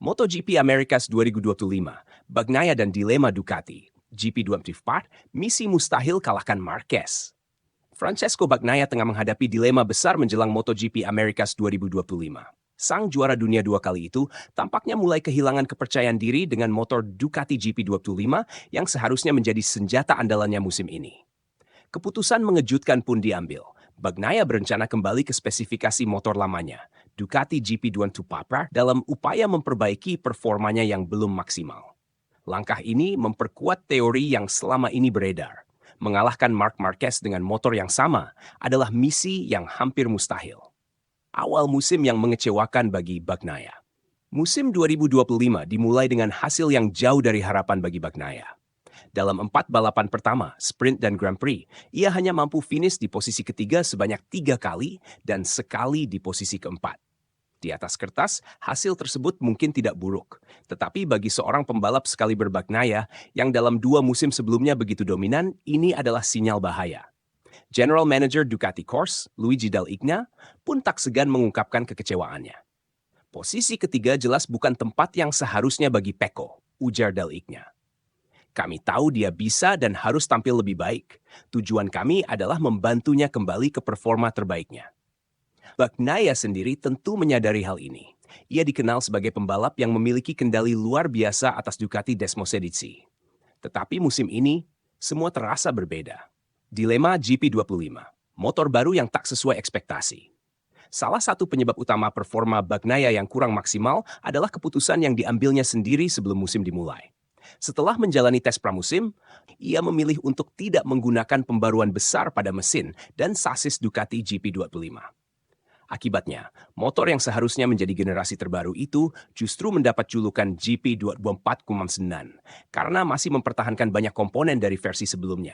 MotoGP Americas 2025, Bagnaia dan dilema Ducati. GP24, misi mustahil kalahkan Marquez. Francesco Bagnaia tengah menghadapi dilema besar menjelang MotoGP Americas 2025. Sang juara dunia 2 kali itu tampaknya mulai kehilangan kepercayaan diri dengan motor Ducati GP25 yang seharusnya menjadi senjata andalannya musim ini. Keputusan mengejutkan pun diambil. Bagnaia berencana kembali ke spesifikasi motor lamanya, Ducati GP22 Papa, dalam upaya memperbaiki performanya yang belum maksimal. Langkah ini memperkuat teori yang selama ini beredar. Mengalahkan Marc Marquez dengan motor yang sama adalah misi yang hampir mustahil. Awal musim yang mengecewakan bagi Bagnaia. Musim 2025 dimulai dengan hasil yang jauh dari harapan bagi Bagnaia. Dalam 4 balapan pertama, sprint dan Grand Prix, ia hanya mampu finish di posisi ketiga sebanyak 3 kali dan sekali di posisi keempat. Di atas kertas, hasil tersebut mungkin tidak buruk. Tetapi bagi seorang pembalap sekaliber Bagnaia yang dalam 2 musim sebelumnya begitu dominan, ini adalah sinyal bahaya. General Manager Ducati Corse, Luigi Dal Igna, pun tak segan mengungkapkan kekecewaannya. Posisi ketiga jelas bukan tempat yang seharusnya bagi Pecco, ujar Dal Igna. Kami tahu dia bisa dan harus tampil lebih baik. Tujuan kami adalah membantunya kembali ke performa terbaiknya. Bagnaia sendiri tentu menyadari hal ini. Ia dikenal sebagai pembalap yang memiliki kendali luar biasa atas Ducati Desmosedici. Tetapi musim ini, semua terasa berbeda. Dilema GP25, motor baru yang tak sesuai ekspektasi. Salah satu penyebab utama performa Bagnaia yang kurang maksimal adalah keputusan yang diambilnya sendiri sebelum musim dimulai. Setelah menjalani tes pramusim, ia memilih untuk tidak menggunakan pembaruan besar pada mesin dan sasis Ducati GP25. Akibatnya, motor yang seharusnya menjadi generasi terbaru itu justru mendapat julukan GP24,9 karena masih mempertahankan banyak komponen dari versi sebelumnya.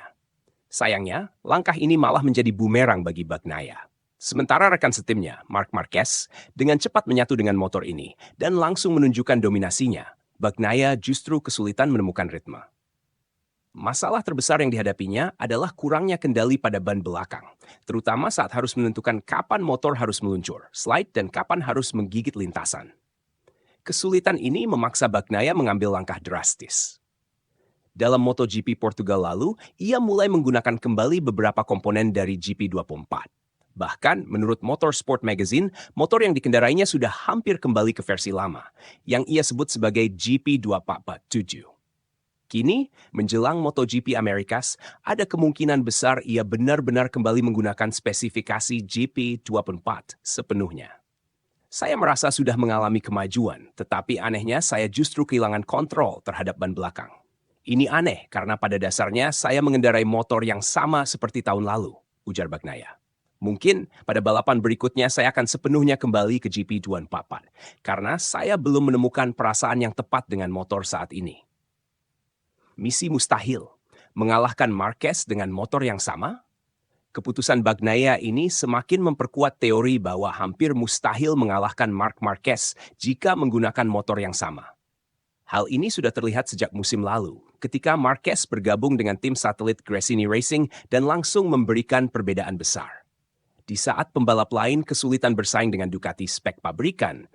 Sayangnya, langkah ini malah menjadi bumerang bagi Bagnaia. Sementara rekan setimnya, Marc Marquez, dengan cepat menyatu dengan motor ini dan langsung menunjukkan dominasinya, Bagnaia justru kesulitan menemukan ritme. Masalah terbesar yang dihadapinya adalah kurangnya kendali pada ban belakang, terutama saat harus menentukan kapan motor harus meluncur, slide, dan kapan harus menggigit lintasan. Kesulitan ini memaksa Bagnaia mengambil langkah drastis. Dalam MotoGP Portugal lalu, ia mulai menggunakan kembali beberapa komponen dari GP24. Bahkan, menurut Motorsport Magazine, motor yang dikendarainya sudah hampir kembali ke versi lama, yang ia sebut sebagai GP247. Kini, menjelang MotoGP Americas, ada kemungkinan besar ia benar-benar kembali menggunakan spesifikasi GP24 sepenuhnya. Saya merasa sudah mengalami kemajuan, tetapi anehnya saya justru kehilangan kontrol terhadap ban belakang. Ini aneh karena pada dasarnya saya mengendarai motor yang sama seperti tahun lalu, ujar Bagnaia. Mungkin pada balapan berikutnya saya akan sepenuhnya kembali ke GP24 karena saya belum menemukan perasaan yang tepat dengan motor saat ini. Misi mustahil, mengalahkan Marquez dengan motor yang sama? Keputusan Bagnaia ini semakin memperkuat teori bahwa hampir mustahil mengalahkan Marc Marquez jika menggunakan motor yang sama. Hal ini sudah terlihat sejak musim lalu, ketika Marquez bergabung dengan tim satelit Gresini Racing dan langsung memberikan perbedaan besar. Di saat pembalap lain kesulitan bersaing dengan Ducati spek pabrikan,